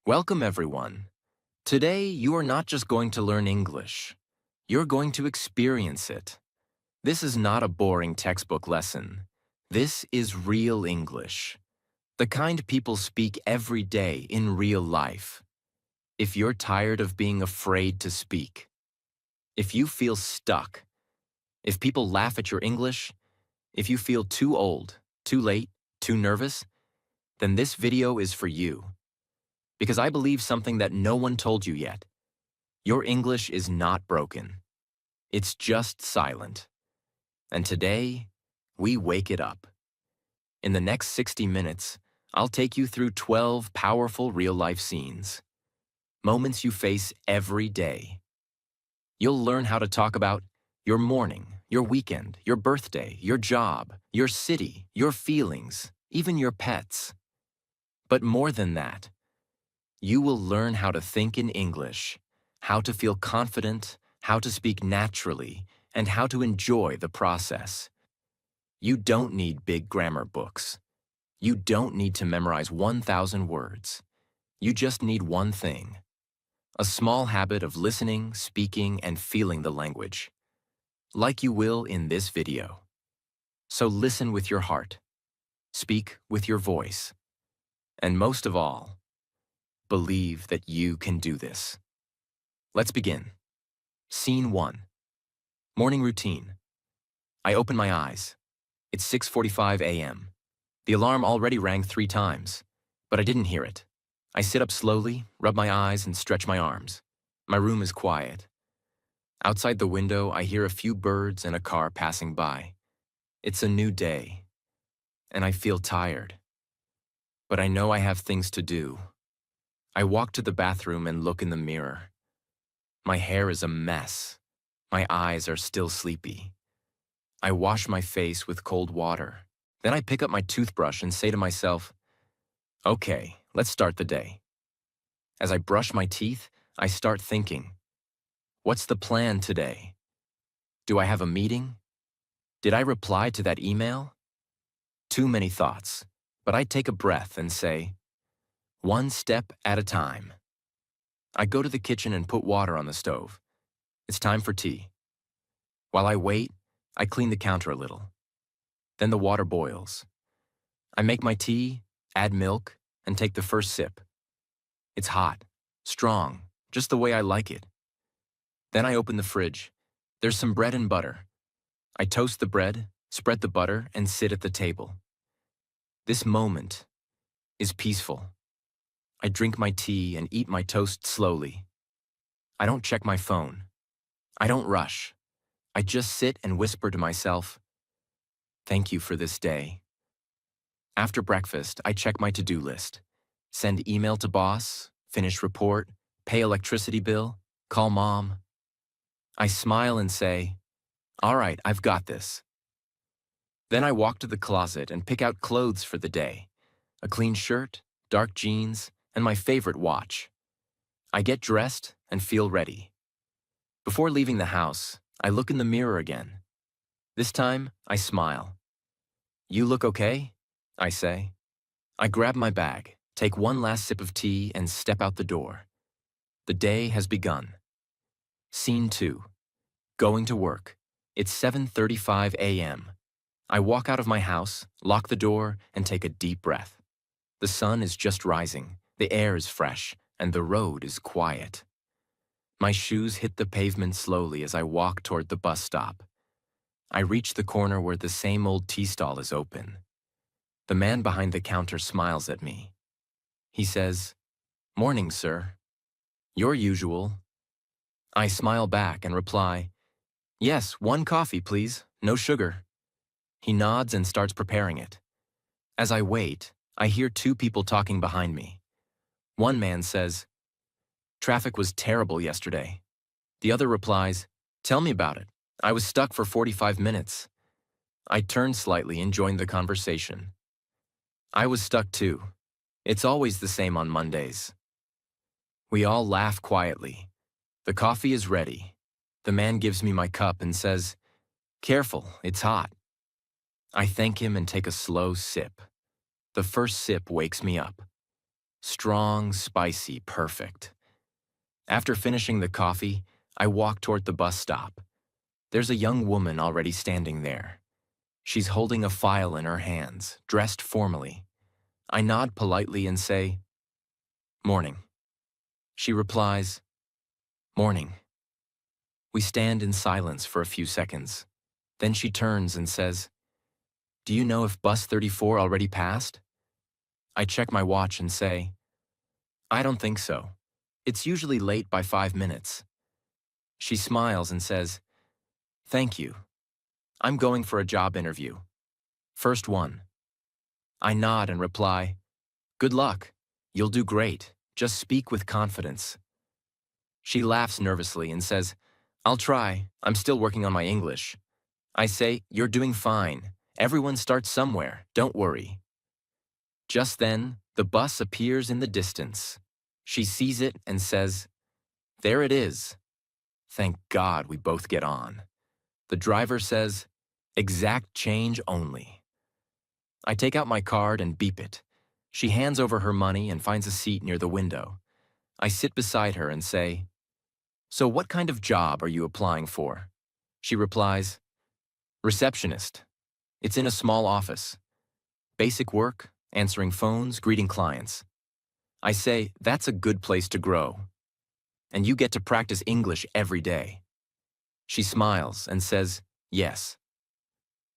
Welcome, everyone. Today, you are not just going to learn English. You're going to experience it. This is not a boring textbook lesson. This is real English. The kind people speak every day in real life. If you're tired of being afraid to speak, if you feel stuck, if people laugh at your English, if you feel too old, too late, too nervous, then this video is for you. Because I believe something that no one told you yet. Your English is not broken. It's just silent. And today, we wake it up. In the next 60 minutes, I'll take you through 12 powerful real-life scenes. Moments you face every day. You'll learn how to talk about your morning, your weekend, your birthday, your job, your city, your feelings, even your pets. But more than that, you will learn how to think in English, how to feel confident, how to speak naturally, and how to enjoy the process. You don't need big grammar books. You don't need to memorize 1,000 words. You just need one thing: a small habit of listening, speaking, and feeling the language, like you will in this video. So listen with your heart, speak with your voice, and most of all, believe that you can do this. Let's begin. Scene 1. Morning routine. I open my eyes. It's 6:45 a.m. The alarm already rang 3 times, but I didn't hear it. I sit up slowly, rub my eyes, and stretch my arms. My room is quiet. Outside the window, I hear a few birds and a car passing by. It's a new day, and I feel tired. But I know I have things to do. I walk to the bathroom and look in the mirror. My hair is a mess. My eyes are still sleepy. I wash my face with cold water. Then I pick up my toothbrush and say to myself, okay, let's start the day. As I brush my teeth, I start thinking, what's the plan today? Do I have a meeting? Did I reply to that email? Too many thoughts, but I take a breath and say, one step at a time. I go to the kitchen and put water on the stove. It's time for tea. While I wait, I clean the counter a little. Then the water boils. I make my tea, add milk, and take the first sip. It's hot, strong, just the way I like it. Then I open the fridge. There's some bread and butter. I toast the bread, spread the butter, and sit at the table. This moment is peaceful. I drink my tea and eat my toast slowly. I don't check my phone. I don't rush. I just sit and whisper to myself, thank you for this day. After breakfast, I check my to-do list. Send email to boss, finish report, pay electricity bill, call mom. I smile and say, all right, I've got this. Then I walk to the closet and pick out clothes for the day. A clean shirt, dark jeans, and my favorite watch. I get dressed and feel ready. Before leaving the house, I look in the mirror again. This time, I smile. You look okay? I say. I grab my bag, take one last sip of tea, and step out the door. The day has begun. Scene 2. Going to work. It's 7:35 a.m. I walk out of my house, lock the door, and take a deep breath. The sun is just rising, the air is fresh, and the road is quiet. My shoes hit the pavement slowly as I walk toward the bus stop. I reach the corner where the same old tea stall is open. The man behind the counter smiles at me. He says, morning, sir. Your usual. I smile back and reply, yes, 1 coffee, please, no sugar. He nods and starts preparing it. As I wait, I hear 2 people talking behind me. One man says, traffic was terrible yesterday. The other replies, tell me about it. I was stuck for 45 minutes. I turn slightly and join the conversation. I was stuck too. It's always the same on Mondays. We all laugh quietly. The coffee is ready. The man gives me my cup and says, careful, it's hot. I thank him and take a slow sip. The first sip wakes me up. Strong, spicy, perfect. After finishing the coffee, I walk toward the bus stop. There's a young woman already standing there. She's holding a file in her hands, dressed formally. I nod politely and say, "Morning." She replies, "Morning." We stand in silence for a few seconds. Then she turns and says, "Do you know if bus 34 already passed?" I check my watch and say, "I don't think so. It's usually late by 5 minutes." She smiles and says, "Thank you. I'm going for a job interview. First one." I nod and reply, "Good luck. You'll do great. Just speak with confidence." She laughs nervously and says, "I'll try. I'm still working on my English." I say, "You're doing fine. Everyone starts somewhere. Don't worry." Just then, the bus appears in the distance. She sees it and says, "There it is." Thank God we both get on. The driver says, "Exact change only." I take out my card and beep it. She hands over her money and finds a seat near the window. I sit beside her and say, "So what kind of job are you applying for?" She replies, "Receptionist. It's in a small office. Basic work, answering phones, greeting clients." I say, "That's a good place to grow. And you get to practice English every day." She smiles and says, "Yes.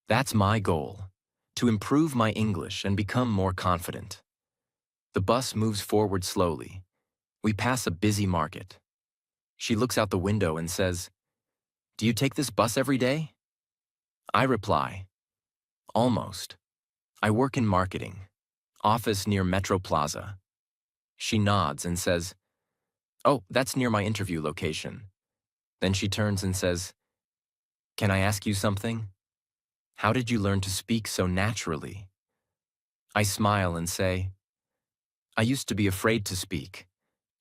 That's my goal, to improve my English and become more confident." The bus moves forward slowly. We pass a busy market. She looks out the window and says, "Do you take this bus every day?" I reply, "Almost. I work in marketing. Office near Metro Plaza." She nods and says, "Oh, that's near my interview location." Then she turns and says, "Can I ask you something? How did you learn to speak so naturally?" I smile and say, "I used to be afraid to speak.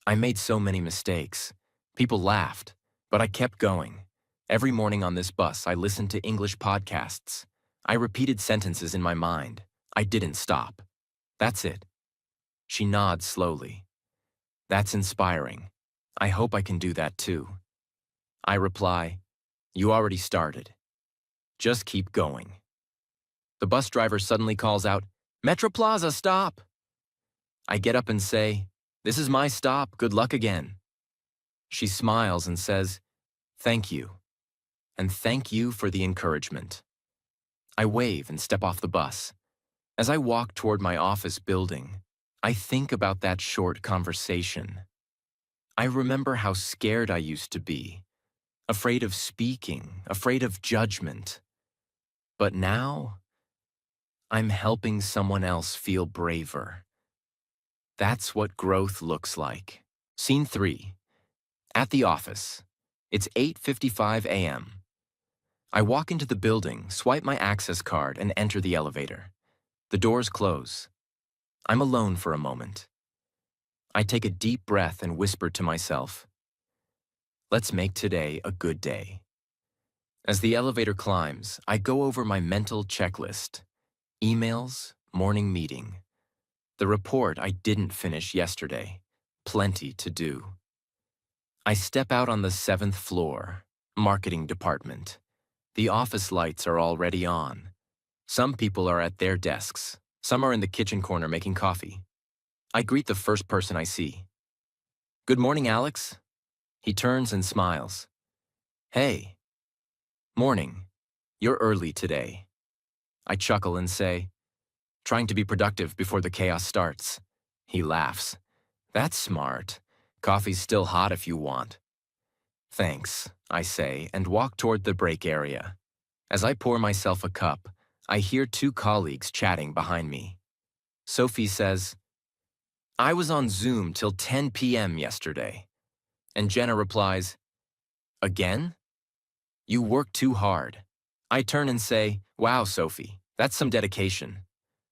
I made so many mistakes. People laughed, but I kept going. Every morning on this bus, I listened to English podcasts. I repeated sentences in my mind. I didn't stop. That's it." She nods slowly. "That's inspiring. I hope I can do that too." I reply, "You already started. Just keep going." The bus driver suddenly calls out, "Metro Plaza, stop!" I get up and say, "This is my stop. Good luck again." She smiles and says, "Thank you. And thank you for the encouragement." I wave and step off the bus. As I walk toward my office building, I think about that short conversation. I remember how scared I used to be, afraid of speaking, afraid of judgment. But now, I'm helping someone else feel braver. That's what growth looks like. Scene 3. At the office. It's 8:55 a.m. I walk into the building, swipe my access card, and enter the elevator. The doors close. I'm alone for a moment. I take a deep breath and whisper to myself, "Let's make today a good day." As the elevator climbs, I go over my mental checklist. Emails, morning meeting. The report I didn't finish yesterday. Plenty to do. I step out on the 7th floor, marketing department. The office lights are already on. Some people are at their desks. Some are in the kitchen corner making coffee. I greet the first person I see. "Good morning, Alex." He turns and smiles. "Hey." "Morning. You're early today." I chuckle and say, "Trying to be productive before the chaos starts." He laughs. "That's smart. Coffee's still hot if you want." "Thanks," I say, and walk toward the break area. As I pour myself a cup, I hear two colleagues chatting behind me. Sophie says, "I was on Zoom till 10 p.m. yesterday." And Jenna replies, "Again? You work too hard." I turn and say, "Wow, Sophie, that's some dedication."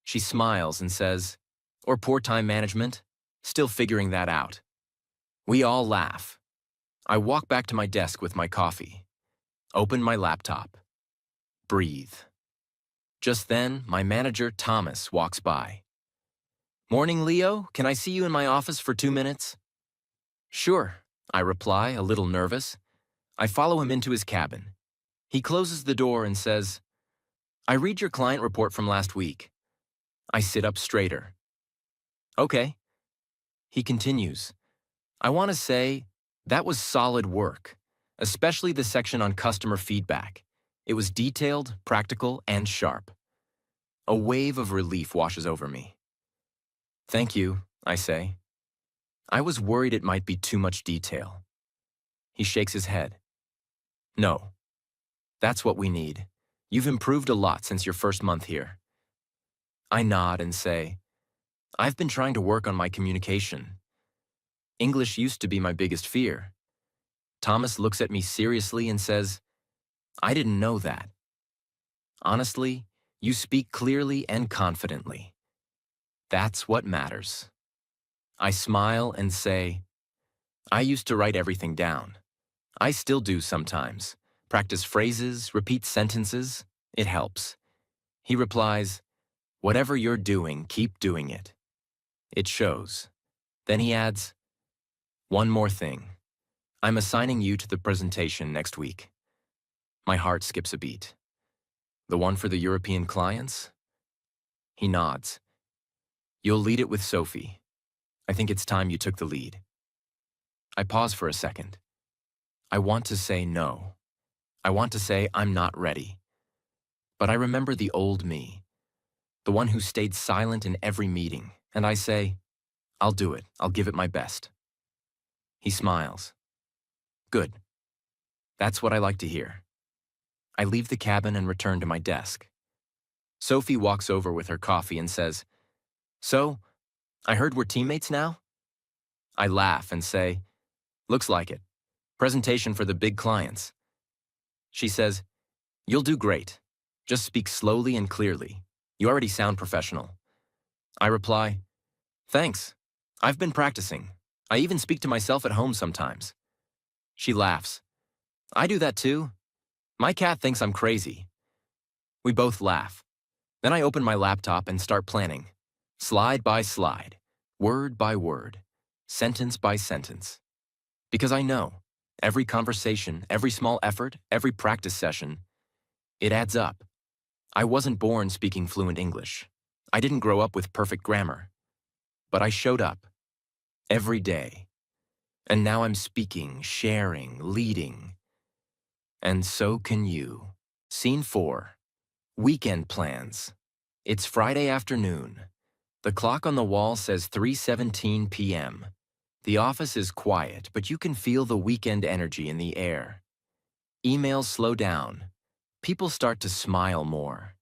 She smiles and says, "Or poor time management? Still figuring that out." We all laugh. I walk back to my desk with my coffee. Open my laptop. Breathe. Just then, my manager, Thomas, walks by. Morning, Leo. Can I see you in my office for 2 minutes? Sure, I reply, a little nervous. I follow him into his cabin. He closes the door and says, I read your client report from last week. I sit up straighter. Okay. He continues, I want to say that was solid work, especially the section on customer feedback. It was detailed, practical, and sharp. A wave of relief washes over me. Thank you, I say. I was worried it might be too much detail. He shakes his head. No, that's what we need. You've improved a lot since your first month here. I nod and say, I've been trying to work on my communication. English used to be my biggest fear. Thomas looks at me seriously and says, I didn't know that. Honestly, you speak clearly and confidently. That's what matters. I smile and say, I used to write everything down. I still do sometimes. Practice phrases, repeat sentences. It helps. He replies, whatever you're doing, keep doing it. It shows. Then he adds, one more thing. I'm assigning you to the presentation next week. My heart skips a beat. The one for the European clients? He nods. You'll lead it with Sophie. I think it's time you took the lead. I pause for a second. I want to say no. I want to say I'm not ready. But I remember the old me, the one who stayed silent in every meeting, and I say, I'll do it. I'll give it my best. He smiles. Good. That's what I like to hear. I leave the cabin and return to my desk. Sophie walks over with her coffee and says, So, I heard we're teammates now? I laugh and say, looks like it. Presentation for the big clients. She says, you'll do great. Just speak slowly and clearly. You already sound professional. I reply, thanks. I've been practicing. I even speak to myself at home sometimes. She laughs. I do that too. My cat thinks I'm crazy. We both laugh. Then I open my laptop and start planning. Slide by slide, word by word, sentence by sentence. Because I know, every conversation, every small effort, every practice session, it adds up. I wasn't born speaking fluent English. I didn't grow up with perfect grammar. But I showed up. Every day. And now I'm speaking, sharing, leading. And so can you. Scene 4. Weekend plans. It's Friday afternoon. The clock on the wall says 3:17 p.m. The office is quiet, but you can feel the weekend energy in the air. Emails slow down. People start to smile more.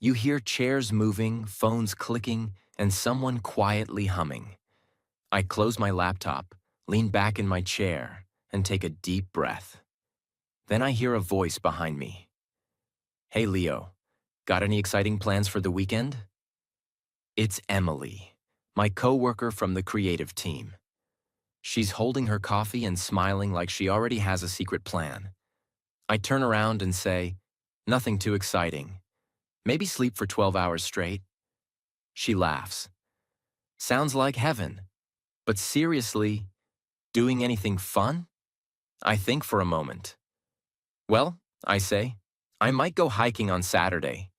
You hear chairs moving, phones clicking, and someone quietly humming. I close my laptop, lean back in my chair, and take a deep breath. Then I hear a voice behind me. Hey, Leo, got any exciting plans for the weekend? It's Emily, my coworker from the creative team. She's holding her coffee and smiling like she already has a secret plan. I turn around and say, nothing too exciting. Maybe sleep for 12 hours straight. She laughs. Sounds like heaven. But seriously, doing anything fun? I think for a moment. Well, I say, I might go hiking on Saturday.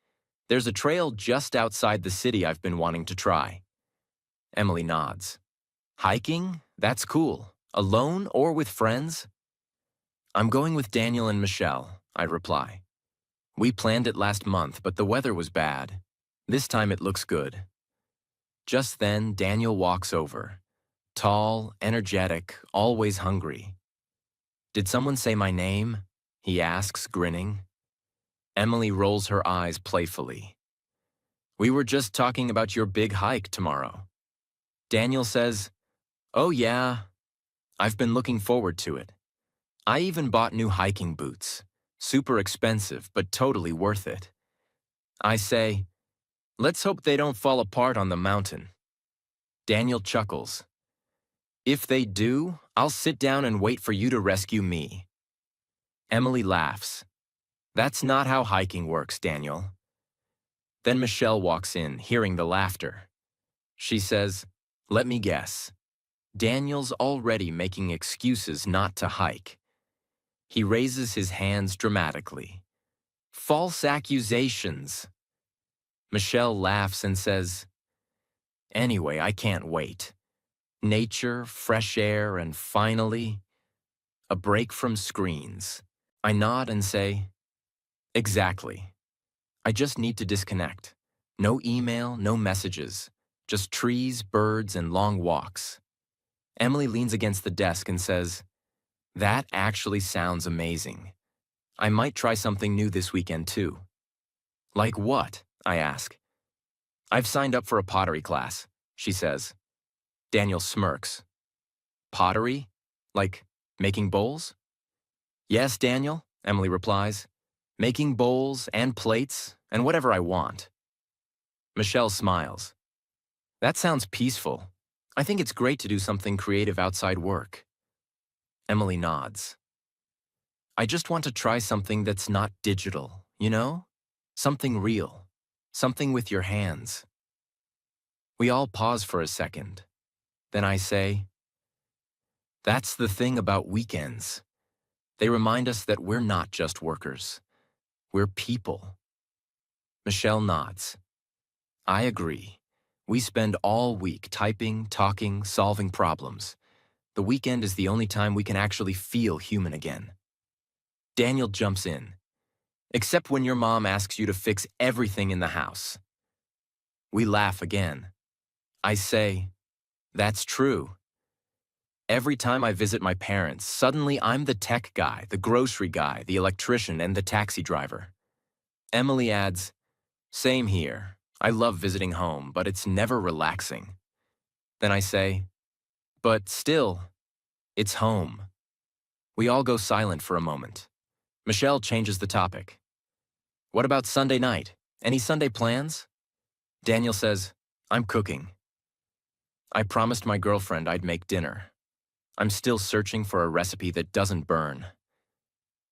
There's a trail just outside the city I've been wanting to try. Emily nods. Hiking? That's cool. Alone or with friends? I'm going with Daniel and Michelle, I reply. We planned it last month, but the weather was bad. This time it looks good. Just then, Daniel walks over. Tall, energetic, always hungry. Did someone say my name? He asks, grinning. Emily rolls her eyes playfully. We were just talking about your big hike tomorrow. Daniel says, oh yeah, I've been looking forward to it. I even bought new hiking boots. Super expensive, but totally worth it. I say, let's hope they don't fall apart on the mountain. Daniel chuckles. If they do, I'll sit down and wait for you to rescue me. Emily laughs. That's not how hiking works, Daniel. Then Michelle walks in, hearing the laughter. She says, "Let me guess. Daniel's already making excuses not to hike." He raises his hands dramatically. "False accusations." Michelle laughs and says, "Anyway, I can't wait. Nature, fresh air, and finally, a break from screens." I nod and say, "Exactly. I just need to disconnect. No email, no messages, just trees, birds, and long walks." Emily leans against the desk and says, "That actually sounds amazing. I might try something new this weekend too." "Like what?" I ask. "I've signed up for a pottery class," she says. Daniel smirks. "Pottery? Like making bowls?" "Yes, Daniel," Emily replies. "Making bowls and plates and whatever I want." Michelle smiles. "That sounds peaceful. I think it's great to do something creative outside work." Emily nods. "I just want to try something that's not digital, you know? Something real. Something with your hands." We all pause for a second. Then I say, "That's the thing about weekends. They remind us that we're not just workers. We're people." Michelle nods. "I agree. We spend all week typing, talking, solving problems. The weekend is the only time we can actually feel human again." Daniel jumps in. "Except when your mom asks you to fix everything in the house." We laugh again. I say, "That's true. Every time I visit my parents, suddenly I'm the tech guy, the grocery guy, the electrician, and the taxi driver." Emily adds, "Same here. I love visiting home, but it's never relaxing." Then I say, "But still, it's home." We all go silent for a moment. Michelle changes the topic. "What about Sunday night? Any Sunday plans?" Daniel says, "I'm cooking. I promised my girlfriend I'd make dinner. I'm still searching for a recipe that doesn't burn."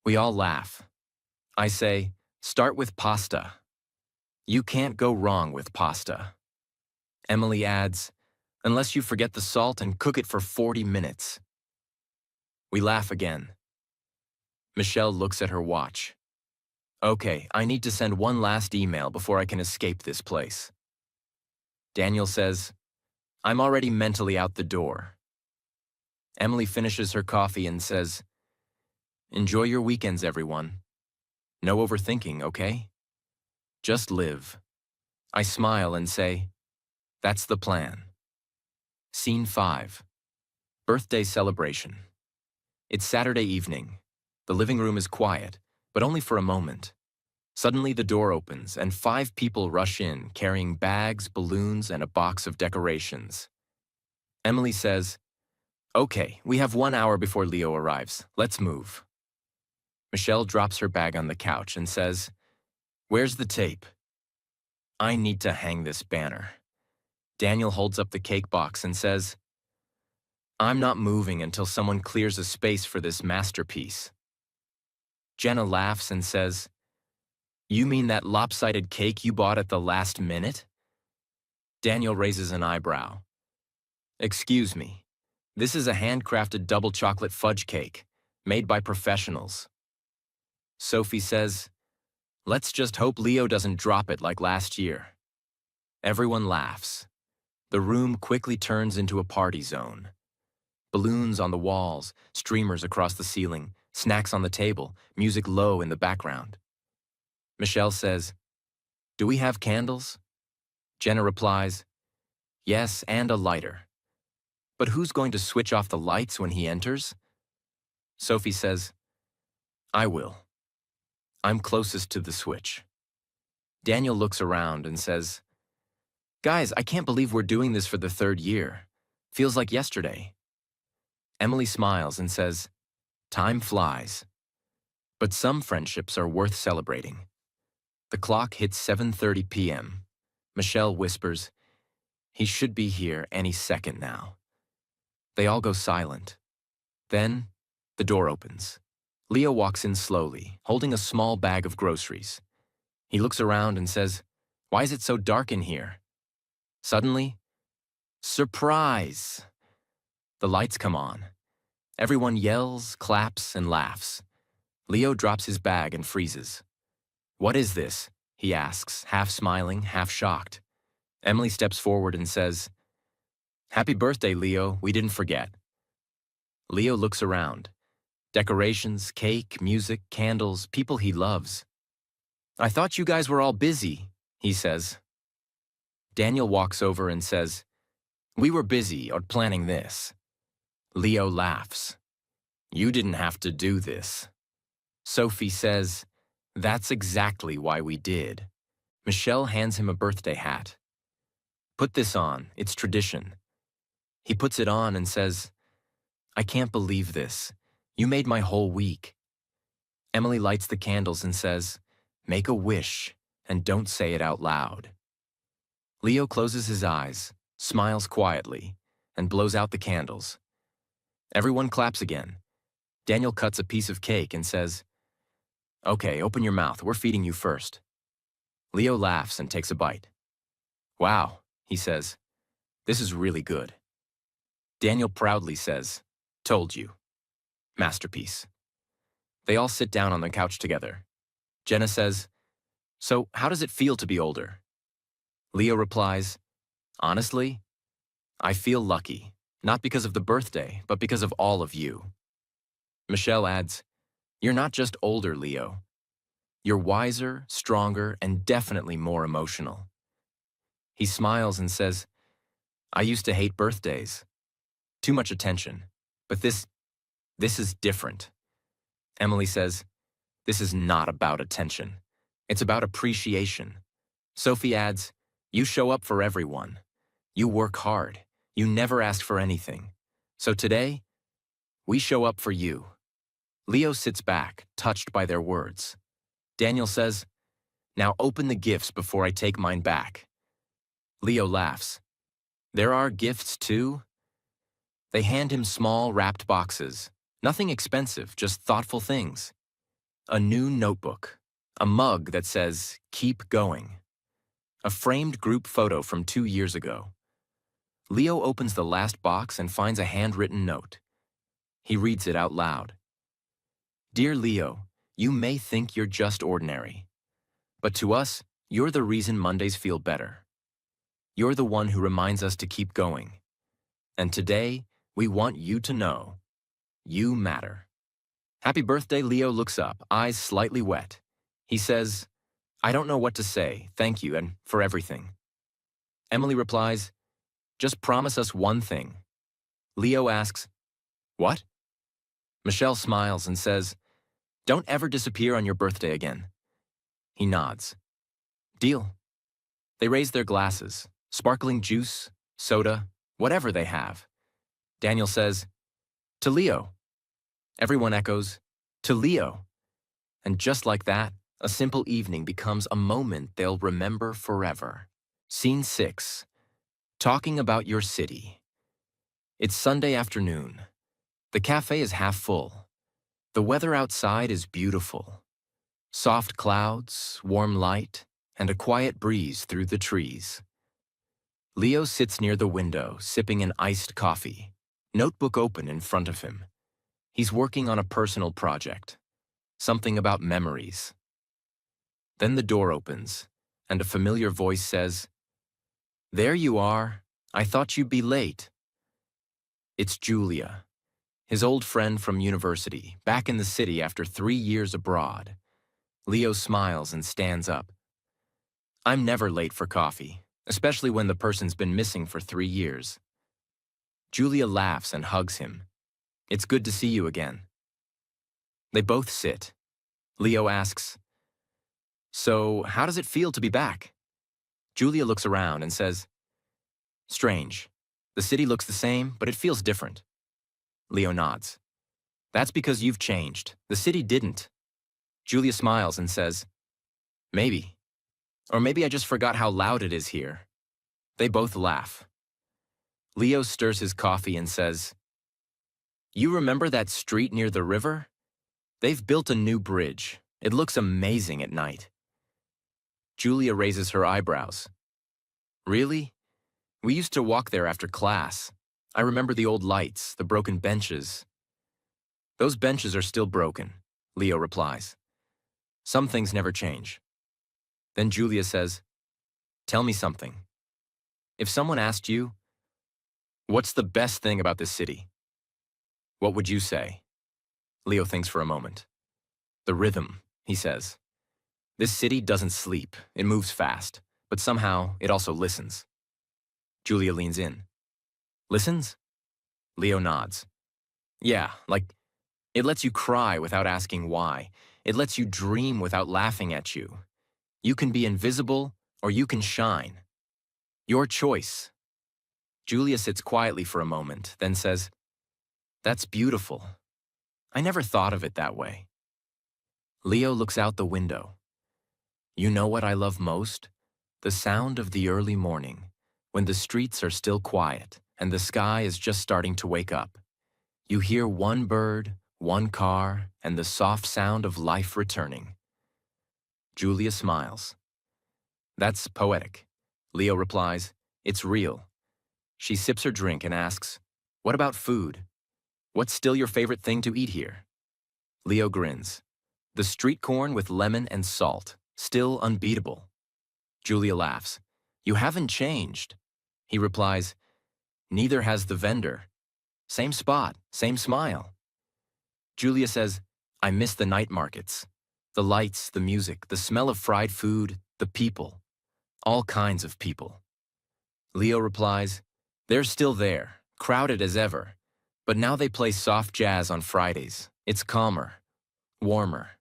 We all laugh. I say, "Start with pasta. You can't go wrong with pasta." Emily adds, "Unless you forget the salt and cook it for 40 minutes. We laugh again. Michelle looks at her watch. "Okay, I need to send one last email before I can escape this place." Daniel says, "I'm already mentally out the door." Emily finishes her coffee and says, "Enjoy your weekends, everyone. No overthinking, okay? Just live." I smile and say, "That's the plan." Scene 5. Birthday celebration. It's Saturday evening. The living room is quiet, but only for a moment. Suddenly the door opens and 5 people rush in carrying bags, balloons, and a box of decorations. Emily says, "Okay, we have 1 hour before Leo arrives. Let's move." Michelle drops her bag on the couch and says, "Where's the tape?" "I need to hang this banner." Daniel holds up the cake box and says, "I'm not moving until someone clears a space for this masterpiece." Jenna laughs and says, "You mean that lopsided cake you bought at the last minute?" Daniel raises an eyebrow. "Excuse me. This is a handcrafted double chocolate fudge cake, made by professionals." Sophie says, "Let's just hope Leo doesn't drop it like last year." Everyone laughs. The room quickly turns into a party zone. Balloons on the walls, streamers across the ceiling, snacks on the table, music low in the background. Michelle says, "Do we have candles?" Jenna replies, "Yes, and a lighter." "But who's going to switch off the lights when he enters?" Sophie says, "I will. I'm closest to the switch." Daniel looks around and says, "Guys, I can't believe we're doing this for the 3rd year. Feels like yesterday." Emily smiles and says, "Time flies. But some friendships are worth celebrating." The clock hits 7:30 p.m. Michelle whispers, "He should be here any second now." They all go silent. Then, the door opens. Leo walks in slowly, holding a small bag of groceries. He looks around and says, "Why is it so dark in here?" Suddenly, Surprise! The lights come on. Everyone yells, claps, and laughs. Leo drops his bag and freezes. "What is this?" he asks, half smiling, half shocked. Emily steps forward and says, "Happy birthday, Leo. We didn't forget." Leo looks around. Decorations, cake, music, candles, people he loves. "I thought you guys were all busy," he says. Daniel walks over and says, "We were busy or planning this." Leo laughs. "You didn't have to do this." Sophie says, "That's exactly why we did." Michelle hands him a birthday hat. "Put this on, it's tradition." He puts it on and says, "I can't believe this. You made my whole week." Emily lights the candles and says, "Make a wish, and don't say it out loud." Leo closes his eyes, smiles quietly, and blows out the candles. Everyone claps again. Daniel cuts a piece of cake and says, "Okay, open your mouth, we're feeding you first." Leo laughs and takes a bite. "Wow," he says, "this is really good." Daniel proudly says, "Told you." Masterpiece. They all sit down on the couch together. Jenna says, "So, how does it feel to be older?" Leo replies, "Honestly, I feel lucky, not because of the birthday, but because of all of you." Michelle adds, "You're not just older, Leo. You're wiser, stronger, and definitely more emotional." He smiles and says, "I used to hate birthdays. Too much attention. But this is different." Emily says, "This is not about attention. It's about appreciation." Sophie adds, "You show up for everyone. You work hard. You never ask for anything. So today, we show up for you." Leo sits back, touched by their words. Daniel says, "Now open the gifts before I take mine back." Leo laughs. "There are gifts too?" They hand him small, wrapped boxes. Nothing expensive, just thoughtful things. A new notebook. A mug that says, "Keep going." A framed group photo from 2 years ago. Leo opens the last box and finds a handwritten note. He reads it out loud. "Dear Leo, you may think you're just ordinary. But to us, you're the reason Mondays feel better. You're the one who reminds us to keep going. And today, we want you to know, you matter." Happy birthday, Leo looks up, eyes slightly wet. He says, "I don't know what to say, thank you, and for everything." Emily replies, "Just promise us one thing." Leo asks, "What?" Michelle smiles and says, "Don't ever disappear on your birthday again." He nods. "Deal." They raise their glasses, sparkling juice, soda, whatever they have. Daniel says, "To Leo." Everyone echoes, "To Leo." And just like that, a simple evening becomes a moment they'll remember forever. Scene 6. Talking about your city. It's Sunday afternoon. The cafe is half full. The weather outside is beautiful. Soft clouds, warm light, and a quiet breeze through the trees. Leo sits near the window, sipping an iced coffee, notebook open in front of him. He's working on a personal project, something about memories. Then the door opens, and a familiar voice says, "There you are. I thought you'd be late." It's Julia, his old friend from university, back in the city after 3 years abroad. Leo smiles and stands up. "I'm never late for coffee, especially when the person's been missing for 3 years." Julia laughs and hugs him. "It's good to see you again." They both sit. Leo asks, "So, how does it feel to be back?" Julia looks around and says, "Strange. The city looks the same, but it feels different." Leo nods. "That's because you've changed. The city didn't." Julia smiles and says, "Maybe. Or maybe I just forgot how loud it is here." They both laugh. Leo stirs his coffee and says, "You remember that street near the river? They've built a new bridge. It looks amazing at night." Julia raises her eyebrows. "Really? We used to walk there after class. I remember the old lights, the broken benches. Those benches are still broken, Leo replies. Some things never change. Then Julia says, tell me something. If someone asked you, what's the best thing about this city? What would you say? Leo thinks for a moment. The rhythm, he says. This city doesn't sleep, it moves fast, but somehow it also listens. Julia leans in. Listens? Leo nods. Yeah, like, it lets you cry without asking why. It lets you dream without laughing at you. You can be invisible or you can shine. Your choice. Julia sits quietly for a moment, then says, that's beautiful. I never thought of it that way. Leo looks out the window. You know what I love most? The sound of the early morning, when the streets are still quiet and the sky is just starting to wake up. You hear one bird, one car, and the soft sound of life returning. Julia smiles. That's poetic. Leo replies, it's real. She sips her drink and asks, what about food? What's still your favorite thing to eat here? Leo grins. The street corn with lemon and salt, still unbeatable. Julia laughs. You haven't changed. He replies, neither has the vendor. Same spot, same smile. Julia says, I miss the night markets. The lights, the music, the smell of fried food, the people. All kinds of people. Leo replies, they're still there, crowded as ever. But now they play soft jazz on Fridays. It's calmer, warmer.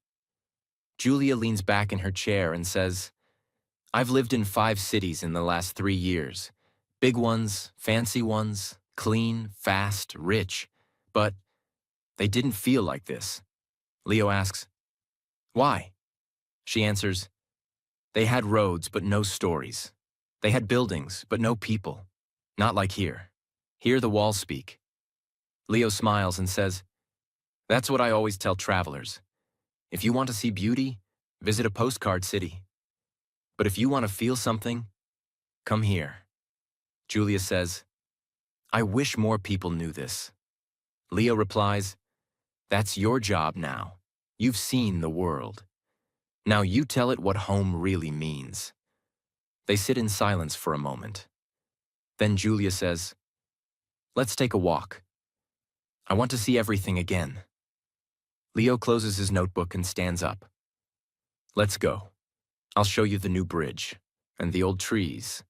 Julia leans back in her chair and says, I've lived in 5 cities in the last 3 years. Big ones, fancy ones, clean, fast, rich. But they didn't feel like this. Leo asks, why? She answers, they had roads but no stories. They had buildings but no people. Not like here. Here the walls speak. Leo smiles and says, that's what I always tell travelers. If you want to see beauty, visit a postcard city. But if you want to feel something, come here. Julia says, I wish more people knew this. Leo replies, that's your job now. You've seen the world. Now you tell it what home really means. They sit in silence for a moment. Then Julia says, let's take a walk. I want to see everything again. Leo closes his notebook and stands up. Let's go. I'll show you the new bridge, and the old trees,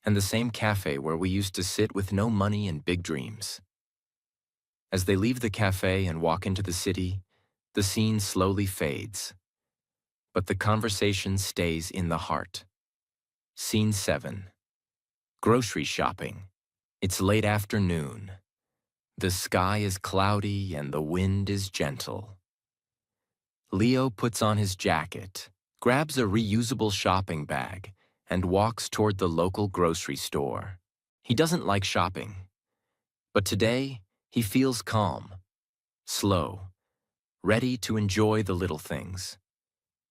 and the same cafe where we used to sit with no money and big dreams. As they leave the cafe and walk into the city, the scene slowly fades. But the conversation stays in the heart. Scene 7. Grocery shopping. It's late afternoon. The sky is cloudy and the wind is gentle. Leo puts on his jacket, grabs a reusable shopping bag, and walks toward the local grocery store. He doesn't like shopping. But today, he feels calm, slow, ready to enjoy the little things.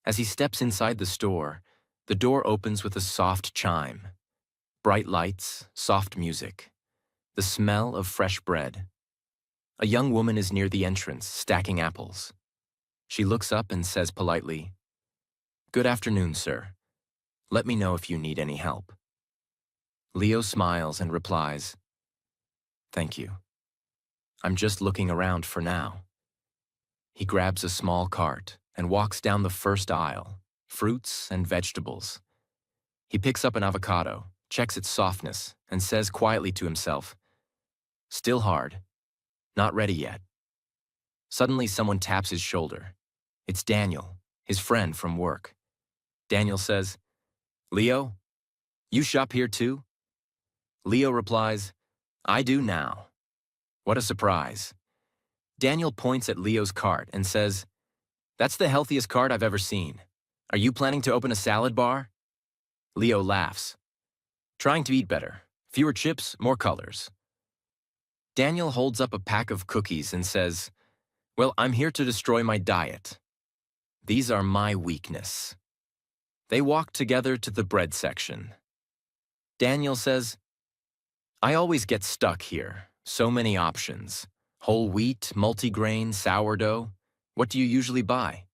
As he steps inside the store, the door opens with a soft chime. Bright lights, soft music, the smell of fresh bread. A young woman is near the entrance, stacking apples. She looks up and says politely, good afternoon, sir. Let me know if you need any help. Leo smiles and replies, thank you. I'm just looking around for now. He grabs a small cart and walks down the first aisle, fruits and vegetables. He picks up an avocado, checks its softness, and says quietly to himself, still hard, not ready yet. Suddenly someone taps his shoulder. It's Daniel, his friend from work. Daniel says, Leo, you shop here too? Leo replies, I do now. What a surprise. Daniel points at Leo's cart and says, that's the healthiest cart I've ever seen. Are you planning to open a salad bar? Leo laughs. Trying to eat better. Fewer chips, more colors. Daniel holds up a pack of cookies and says, well, I'm here to destroy my diet. These are my weakness. They walk together to the bread section. Daniel says, I always get stuck here. So many options. Whole wheat, multigrain, sourdough. What do you usually buy?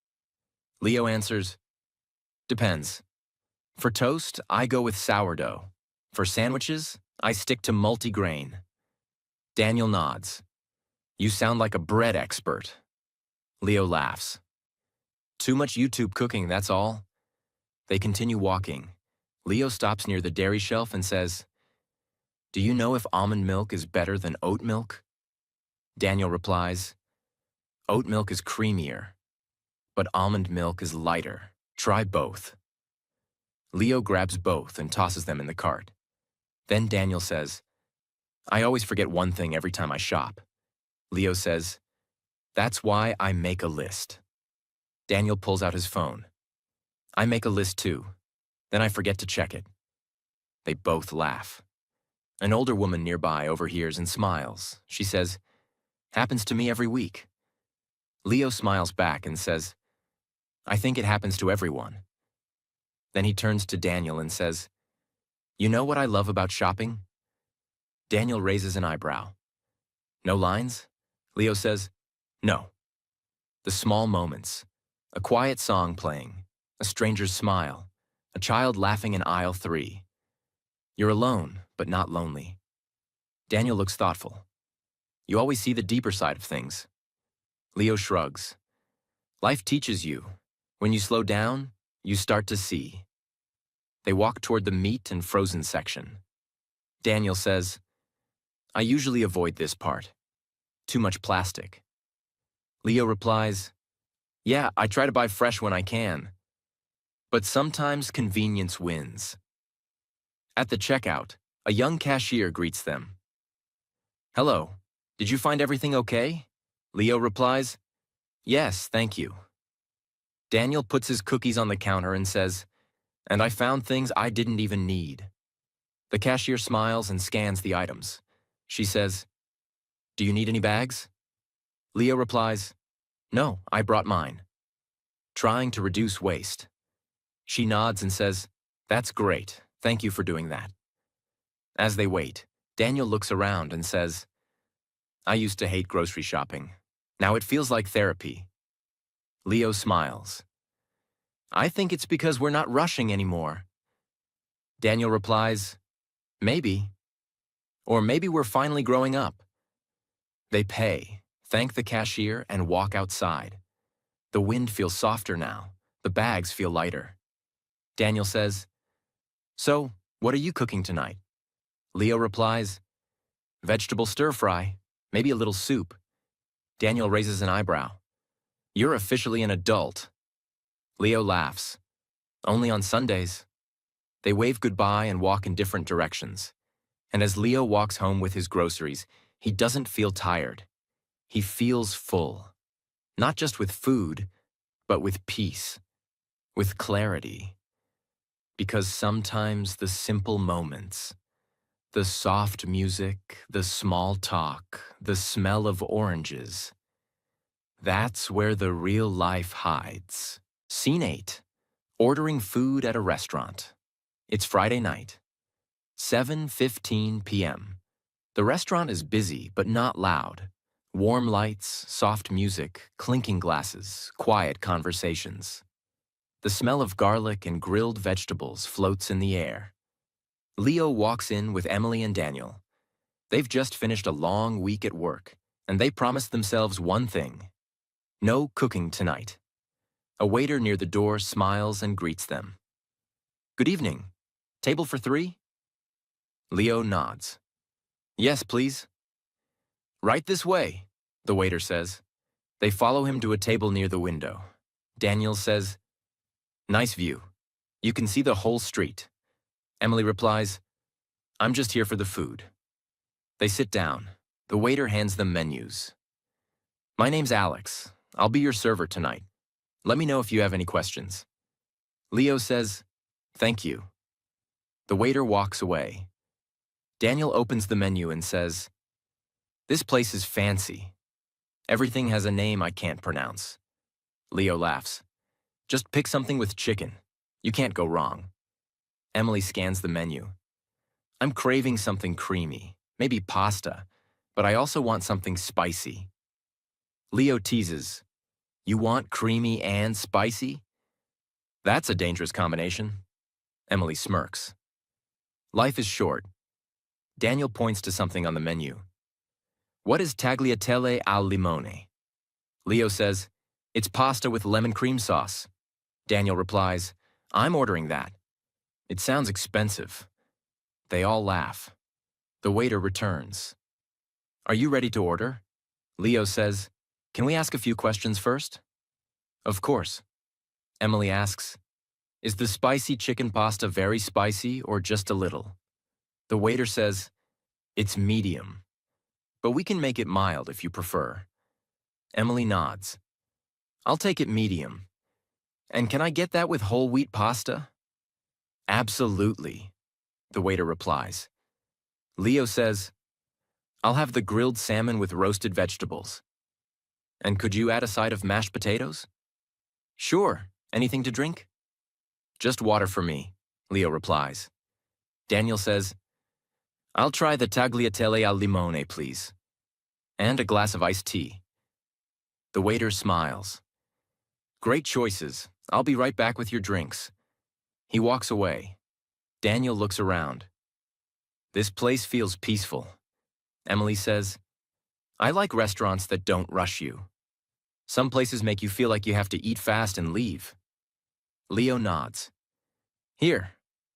Leo answers, depends. For toast, I go with sourdough. For sandwiches, I stick to multigrain. Daniel nods. You sound like a bread expert. Leo laughs. Too much YouTube cooking, that's all. They continue walking. Leo stops near the dairy shelf and says, do you know if almond milk is better than oat milk? Daniel replies, oat milk is creamier, but almond milk is lighter. Try both. Leo grabs both and tosses them in the cart. Then Daniel says, I always forget one thing every time I shop. Leo says, that's why I make a list. Daniel pulls out his phone. I make a list too. Then I forget to check it. They both laugh. An older woman nearby overhears and smiles. She says, happens to me every week. Leo smiles back and says, I think it happens to everyone. Then he turns to Daniel and says, you know what I love about shopping? Daniel raises an eyebrow. No lines? Leo says, no. The small moments. A quiet song playing. A stranger's smile. A child laughing in aisle 3. You're alone, but not lonely. Daniel looks thoughtful. You always see the deeper side of things. Leo shrugs. Life teaches you. When you slow down, you start to see. They walk toward the meat and frozen section. Daniel says, I usually avoid this part. Too much plastic. Leo replies, yeah, I try to buy fresh when I can. But sometimes convenience wins. At the checkout, a young cashier greets them. Hello, did you find everything okay? Leo replies, yes, thank you. Daniel puts his cookies on the counter and says, and I found things I didn't even need. The cashier smiles and scans the items. She says, do you need any bags? Leo replies, no, I brought mine. Trying to reduce waste. She nods and says, that's great, thank you for doing that. As they wait, Daniel looks around and says, I used to hate grocery shopping. Now it feels like therapy. Leo smiles. I think it's because we're not rushing anymore. Daniel replies, maybe. Or maybe we're finally growing up. They pay, thank the cashier, and walk outside. The wind feels softer now. The bags feel lighter. Daniel says, so, what are you cooking tonight? Leo replies, vegetable stir-fry, maybe a little soup. Daniel raises an eyebrow. You're officially an adult. Leo laughs. Only on Sundays. They wave goodbye and walk in different directions. And as Leo walks home with his groceries, he doesn't feel tired. He feels full. Not just with food, but with peace. With clarity. Because sometimes the simple moments, the soft music, the small talk, the smell of oranges, that's where the real life hides. Scene 8. Ordering food at a restaurant. It's Friday night. 7:15 p.m. The restaurant is busy, but not loud. Warm lights, soft music, clinking glasses, quiet conversations. The smell of garlic and grilled vegetables floats in the air. Leo walks in with Emily and Daniel. They've just finished a long week at work, and they promised themselves one thing. No cooking tonight. A waiter near the door smiles and greets them. Good evening. Table for 3? Leo nods. Yes, please. Right this way, the waiter says. They follow him to a table near the window. Daniel says, nice view. You can see the whole street. Emily replies, I'm just here for the food. They sit down. The waiter hands them menus. My name's Alex. I'll be your server tonight. Let me know if you have any questions. Leo says, thank you. The waiter walks away. Daniel opens the menu and says, this place is fancy. Everything has a name I can't pronounce. Leo laughs. Just pick something with chicken. You can't go wrong. Emily scans the menu. I'm craving something creamy, maybe pasta, but I also want something spicy. Leo teases, you want creamy and spicy? That's a dangerous combination. Emily smirks. Life is short. Daniel points to something on the menu. What is tagliatelle al limone? Leo says, it's pasta with lemon cream sauce. Daniel replies, I'm ordering that. It sounds expensive. They all laugh. The waiter returns. Are you ready to order? Leo says, can we ask a few questions first? Of course. Emily asks, is the spicy chicken pasta very spicy or just a little? The waiter says, it's medium, but we can make it mild if you prefer. Emily nods. I'll take it medium. And can I get that with whole wheat pasta? Absolutely, the waiter replies. Leo says, I'll have the grilled salmon with roasted vegetables. And could you add a side of mashed potatoes? Sure. Anything to drink? Just water for me, Leo replies. Daniel says, I'll try the tagliatelle al limone, please. And a glass of iced tea. The waiter smiles. Great choices. I'll be right back with your drinks. He walks away. Daniel looks around. This place feels peaceful. Emily says, I like restaurants that don't rush you. Some places make you feel like you have to eat fast and leave. Leo nods. Here,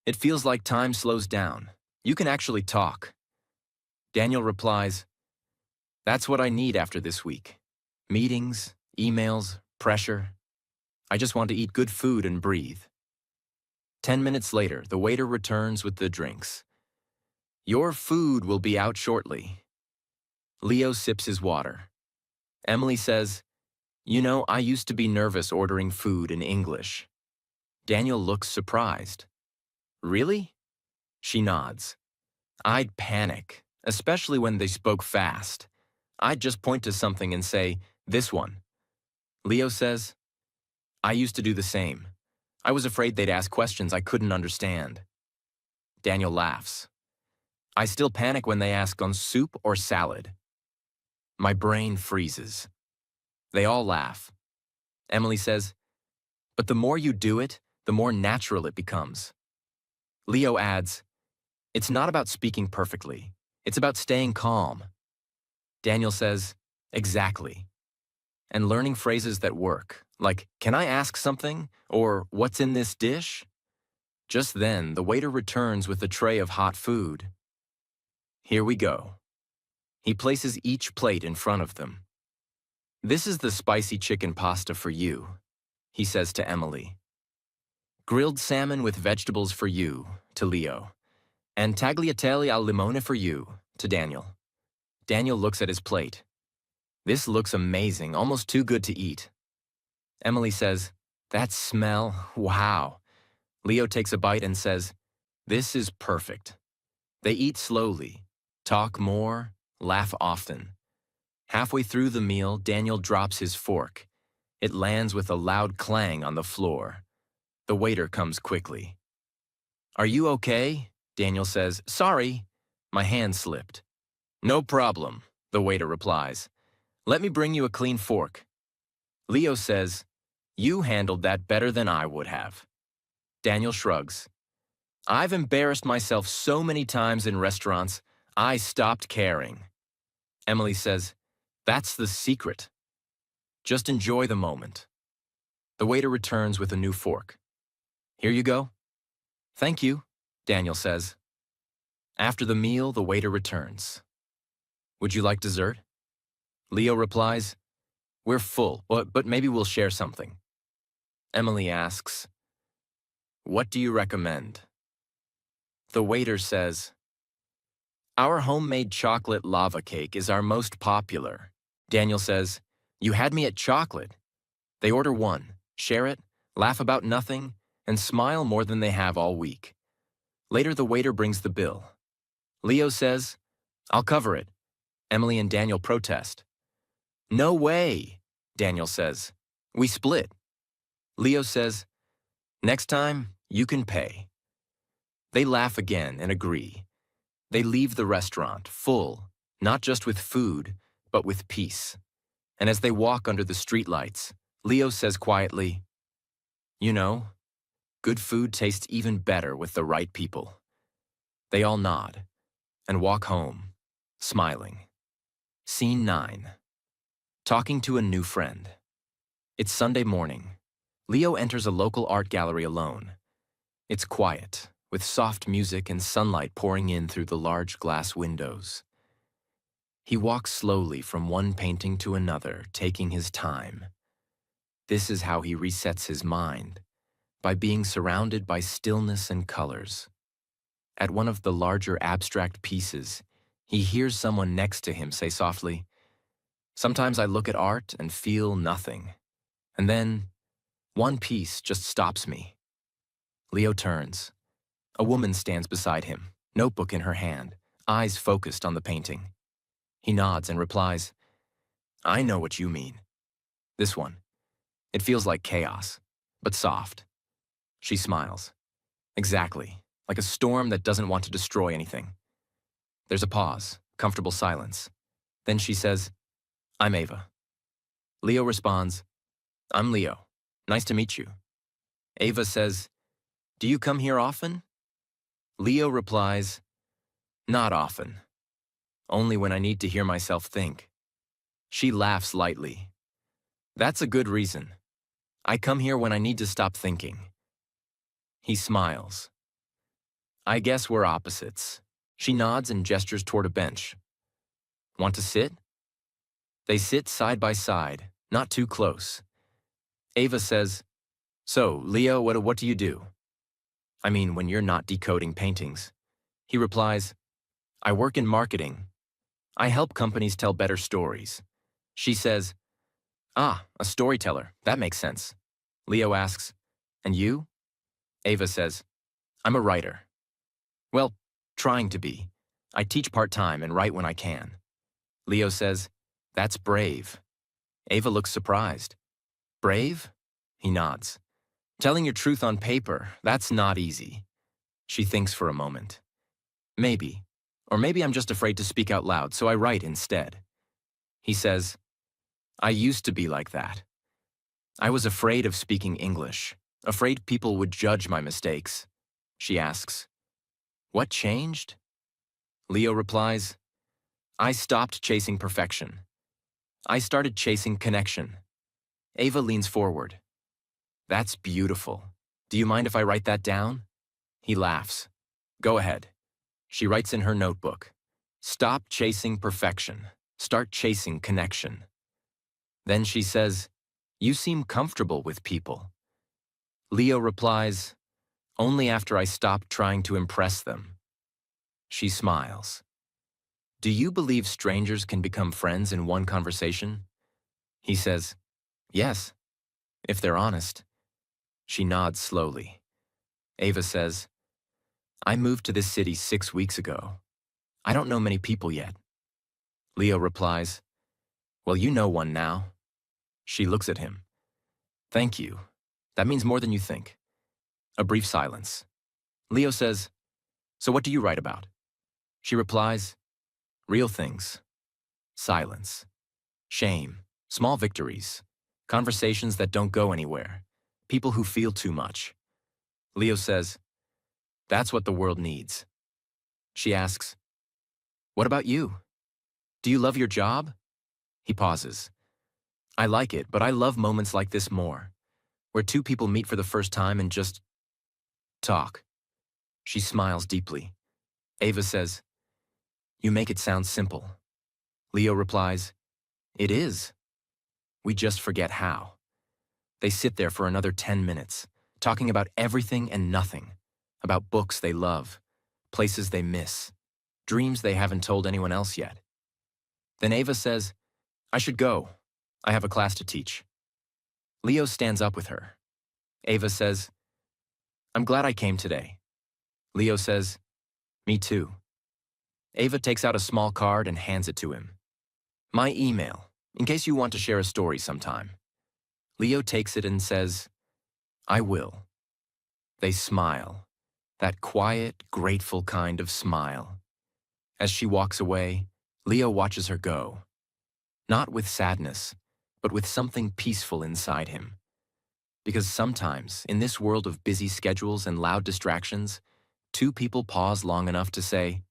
it feels like time slows down. You can actually talk. Daniel replies, that's what I need after this week. Meetings, emails, pressure. I just want to eat good food and breathe. 10 minutes later, the waiter returns with the drinks. Your food will be out shortly. Leo sips his water. Emily says, you know, I used to be nervous ordering food in English. Daniel looks surprised. Really? She nods. I'd panic, especially when they spoke fast. I'd just point to something and say, this one. Leo says, I used to do the same. I was afraid they'd ask questions I couldn't understand. Daniel laughs. I still panic when they ask on soup or salad. My brain freezes. They all laugh. Emily says, but the more you do it, the more natural it becomes. Leo adds, it's not about speaking perfectly. It's about staying calm. Daniel says, exactly. And learning phrases that work, like, can I ask something? Or, what's in this dish? Just then, the waiter returns with a tray of hot food. Here we go. He places each plate in front of them. This is the spicy chicken pasta for you, he says to Emily. Grilled salmon with vegetables for you, to Leo. And tagliatelle al limone for you, to Daniel. Daniel looks at his plate. This looks amazing, almost too good to eat. Emily says, that smell, wow. Leo takes a bite and says, this is perfect. They eat slowly, talk more, laugh often. Halfway through the meal, Daniel drops his fork. It lands with a loud clang on the floor. The waiter comes quickly. Are you okay? Daniel says, sorry, my hand slipped. No problem, the waiter replies. Let me bring you a clean fork. Leo says, you handled that better than I would have. Daniel shrugs. I've embarrassed myself so many times in restaurants, I stopped caring. Emily says, that's the secret. Just enjoy the moment. The waiter returns with a new fork. Here you go. Thank you, Daniel says. After the meal, the waiter returns. Would you like dessert? Leo replies, we're full, but maybe we'll share something. Emily asks, what do you recommend? The waiter says, our homemade chocolate lava cake is our most popular. Daniel says, you had me at chocolate. They order one, share it, laugh about nothing, and smile more than they have all week. Later, the waiter brings the bill. Leo says, I'll cover it. Emily and Daniel protest. No way, Daniel says. We split. Leo says, next time, you can pay. They laugh again and agree. They leave the restaurant full, not just with food, but with peace. And as they walk under the streetlights, Leo says quietly, "You know, good food tastes even better with the right people." They all nod and walk home, smiling. Scene 9. Talking to a new friend. It's Sunday morning. Leo enters a local art gallery alone. It's quiet, with soft music and sunlight pouring in through the large glass windows. He walks slowly from one painting to another, taking his time. This is how he resets his mind, by being surrounded by stillness and colors. At one of the larger abstract pieces, he hears someone next to him say softly, "Sometimes I look at art and feel nothing. And then, one piece just stops me." Leo turns. A woman stands beside him, notebook in her hand, eyes focused on the painting. He nods and replies, "I know what you mean. This one. It feels like chaos, but soft." She smiles. "Exactly, like a storm that doesn't want to destroy anything." There's a pause, comfortable silence. Then she says, "I'm Ava." Leo responds, "I'm Leo. Nice to meet you." Ava says, "Do you come here often?" Leo replies, "Not often. Only when I need to hear myself think." She laughs lightly. "That's a good reason. I come here when I need to stop thinking." He smiles. "I guess we're opposites." She nods and gestures toward a bench. "Want to sit?" They sit side by side, not too close. Ava says, "So, Leo, what do you do?" "I mean, when you're not decoding paintings." He replies, "I work in marketing. I help companies tell better stories." She says, "Ah, a storyteller. That makes sense." Leo asks, "And you?" Ava says, "I'm a writer." "Well, trying to be. I teach part-time and write when I can." Leo says, "That's brave." Ava looks surprised. "Brave?" He nods. "Telling your truth on paper, that's not easy." She thinks for a moment. "Maybe. Or maybe I'm just afraid to speak out loud, so I write instead." He says, "I used to be like that. I was afraid of speaking English, afraid people would judge my mistakes." She asks, "What changed?" Leo replies, "I stopped chasing perfection. I started chasing connection." Ava leans forward. "That's beautiful. Do you mind if I write that down?" He laughs. "Go ahead." She writes in her notebook, "Stop chasing perfection. Start chasing connection." Then she says, "You seem comfortable with people." Leo replies, "Only after I stop trying to impress them." She smiles. "Do you believe strangers can become friends in one conversation?" He says, "Yes, if they're honest." She nods slowly. Ava says, "I moved to this city 6 weeks ago. I don't know many people yet." Leo replies, "Well, you know one now." She looks at him. "Thank you. That means more than you think." A brief silence. Leo says, "So what do you write about?" She replies, "Real things." Silence. Shame. Small victories. Conversations that don't go anywhere. People who feel too much. Leo says, "That's what the world needs." She asks, "What about you? Do you love your job?" He pauses. "I like it, but I love moments like this more, where two people meet for the first time and just talk." She smiles deeply. Ava says, "You make it sound simple." Leo replies, "It is. We just forget how." They sit there for another 10 minutes, talking about everything and nothing, about books they love, places they miss, dreams they haven't told anyone else yet. Then Ava says, "I should go. I have a class to teach." Leo stands up with her. Ava says, "I'm glad I came today." Leo says, "Me too." Ava takes out a small card and hands it to him. "My email, in case you want to share a story sometime." Leo takes it and says, "I will." They smile, that quiet, grateful kind of smile. As she walks away, Leo watches her go, not with sadness, but with something peaceful inside him. Because sometimes, in this world of busy schedules and loud distractions, two people pause long enough to say,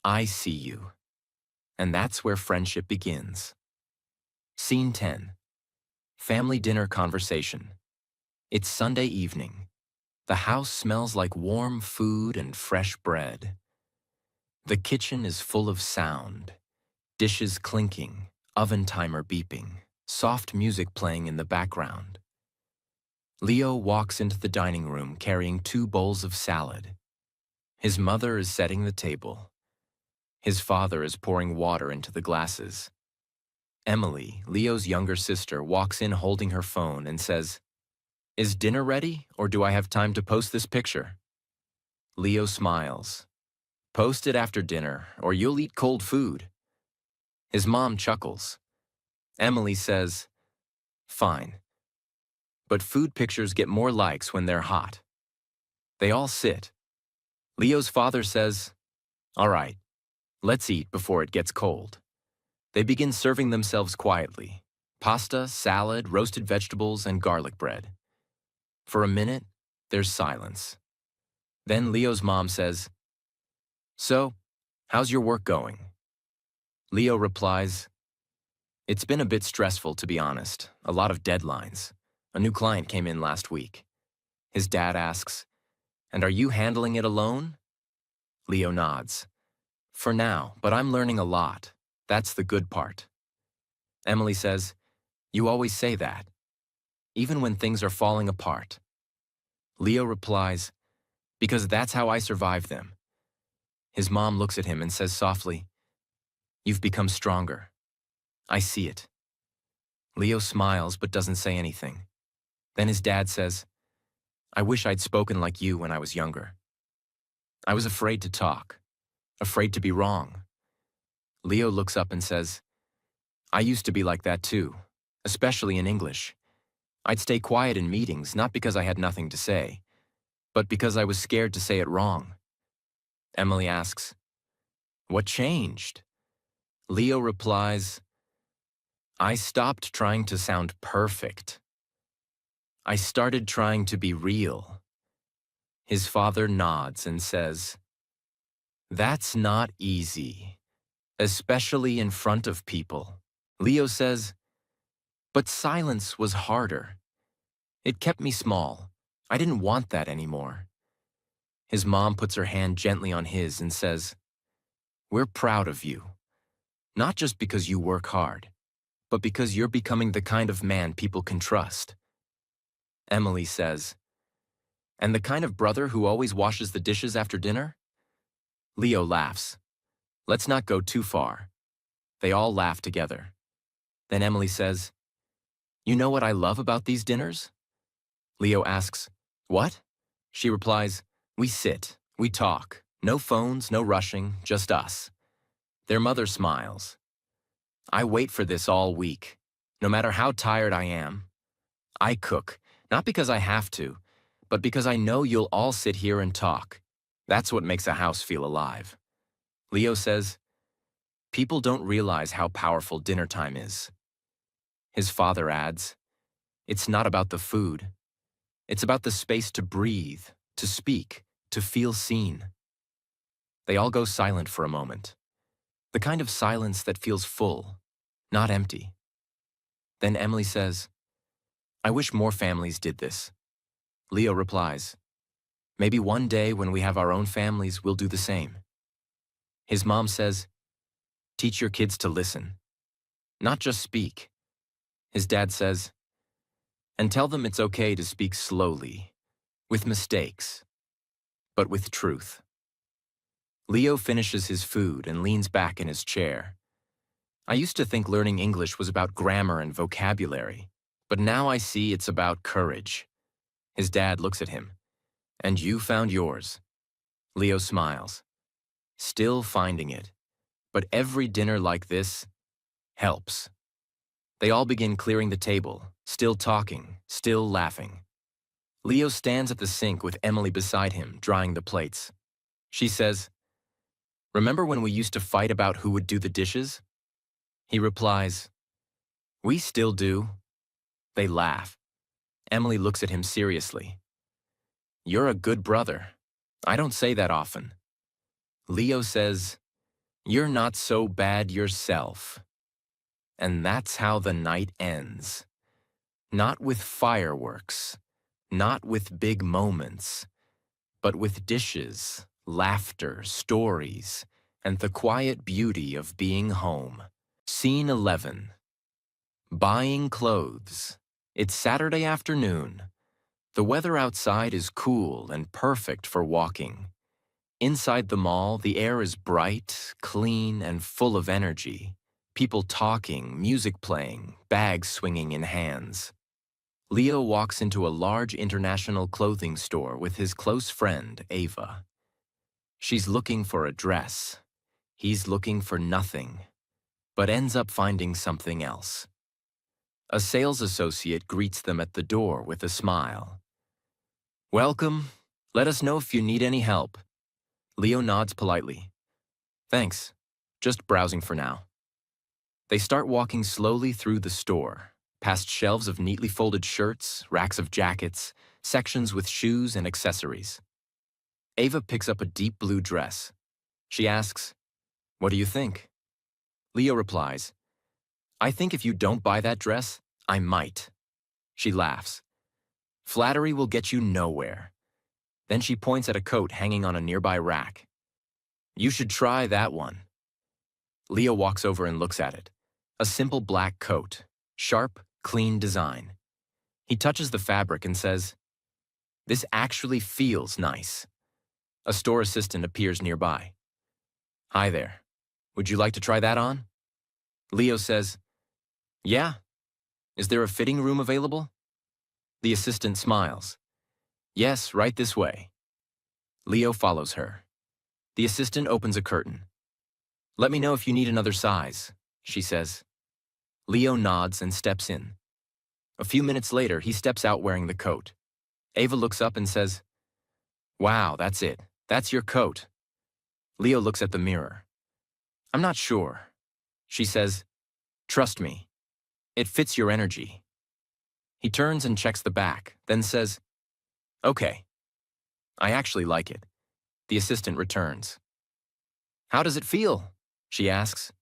"I see you." And that's where friendship begins. Scene 10. Family dinner conversation. It's Sunday evening. The house smells like warm food and fresh bread. The kitchen is full of sound. Dishes clinking, oven timer beeping, soft music playing in the background. Leo walks into the dining room carrying 2 bowls of salad. His mother is setting the table. His father is pouring water into the glasses. Emily, Leo's younger sister, walks in holding her phone and says, "Is dinner ready, or do I have time to post this picture?" Leo smiles. "Post it after dinner, or you'll eat cold food." His mom chuckles. Emily says, "Fine. But food pictures get more likes when they're hot." They all sit. Leo's father says, "All right, let's eat before it gets cold." They begin serving themselves quietly. Pasta, salad, roasted vegetables, and garlic bread. For a minute, there's silence. Then Leo's mom says, "So, how's your work going?" Leo replies, "It's been a bit stressful, to be honest. A lot of deadlines. A new client came in last week." His dad asks, "And are you handling it alone?" Leo nods. "For now, but I'm learning a lot. That's the good part." Emily says, "You always say that, even when things are falling apart." Leo replies, "Because that's how I survive them." His mom looks at him and says softly, "You've become stronger. I see it." Leo smiles but doesn't say anything. Then his dad says, "I wish I'd spoken like you when I was younger. I was afraid to talk, afraid to be wrong." Leo looks up and says, "I used to be like that too, especially in English. I'd stay quiet in meetings, not because I had nothing to say, but because I was scared to say it wrong." Emily asks, "What changed?" Leo replies, "I stopped trying to sound perfect. I started trying to be real." His father nods and says, "That's not easy, especially in front of people." Leo says, "But silence was harder. It kept me small. I didn't want that anymore." His mom puts her hand gently on his and says, "We're proud of you, not just because you work hard, but because you're becoming the kind of man people can trust." Emily says, "And the kind of brother who always washes the dishes after dinner?" Leo laughs. "Let's not go too far." They all laugh together. Then Emily says, "You know what I love about these dinners?" Leo asks, "What?" She replies, "We sit, we talk. No phones, no rushing, just us." Their mother smiles. "I wait for this all week. No matter how tired I am. I cook, not because I have to, but because I know you'll all sit here and talk. That's what makes a house feel alive." Leo says, "People don't realize how powerful dinner time is." His father adds, "It's not about the food. It's about the space to breathe, to speak, to feel seen." They all go silent for a moment. The kind of silence that feels full, not empty. Then Emily says, "I wish more families did this." Leo replies, "Maybe one day when we have our own families, we'll do the same." His mom says, "Teach your kids to listen, not just speak." His dad says, "And tell them it's okay to speak slowly, with mistakes, but with truth." Leo finishes his food and leans back in his chair. "I used to think learning English was about grammar and vocabulary, but now I see it's about courage." His dad looks at him. "And you found yours." Leo smiles. "Still finding it. But every dinner like this helps." They all begin clearing the table, still talking, still laughing. Leo stands at the sink with Emily beside him, drying the plates. She says, Remember when we used to fight about who would do the dishes? He replies, we still do. They laugh. Emily looks at him seriously. You're a good brother. I don't say that often. Leo says, you're not so bad yourself. And that's how the night ends. Not with fireworks, not with big moments, but with dishes, laughter, stories, and the quiet beauty of being home. Scene 11. Buying clothes. It's Saturday afternoon. The weather outside is cool and perfect for walking. Inside the mall, the air is bright, clean, and full of energy. People talking, music playing, bags swinging in hands. Leo walks into a large international clothing store with his close friend, Ava. She's looking for a dress. He's looking for nothing, but ends up finding something else. A sales associate greets them at the door with a smile. Welcome. Let us know if you need any help. Leo nods politely. Thanks. Just browsing for now. They start walking slowly through the store, past shelves of neatly folded shirts, racks of jackets, sections with shoes and accessories. Ava picks up a deep blue dress. She asks, what do you think? Leo replies, I think if you don't buy that dress, I might. She laughs. Flattery will get you nowhere. Then she points at a coat hanging on a nearby rack. You should try that one. Leo walks over and looks at it. A simple black coat, sharp, clean design. He touches the fabric and says, this actually feels nice. A store assistant appears nearby. Hi there. Would you like to try that on? Leo says, yeah. Is there a fitting room available? The assistant smiles. Yes, right this way. Leo follows her. The assistant opens a curtain. Let me know if you need another size, she says. Leo nods and steps in. A few minutes later, he steps out wearing the coat. Ava looks up and says, wow, that's it. That's your coat. Leo looks at the mirror. I'm not sure. She says, trust me. It fits your energy. He turns and checks the back, then says, okay. I actually like it. The assistant returns. How does it feel? She asks.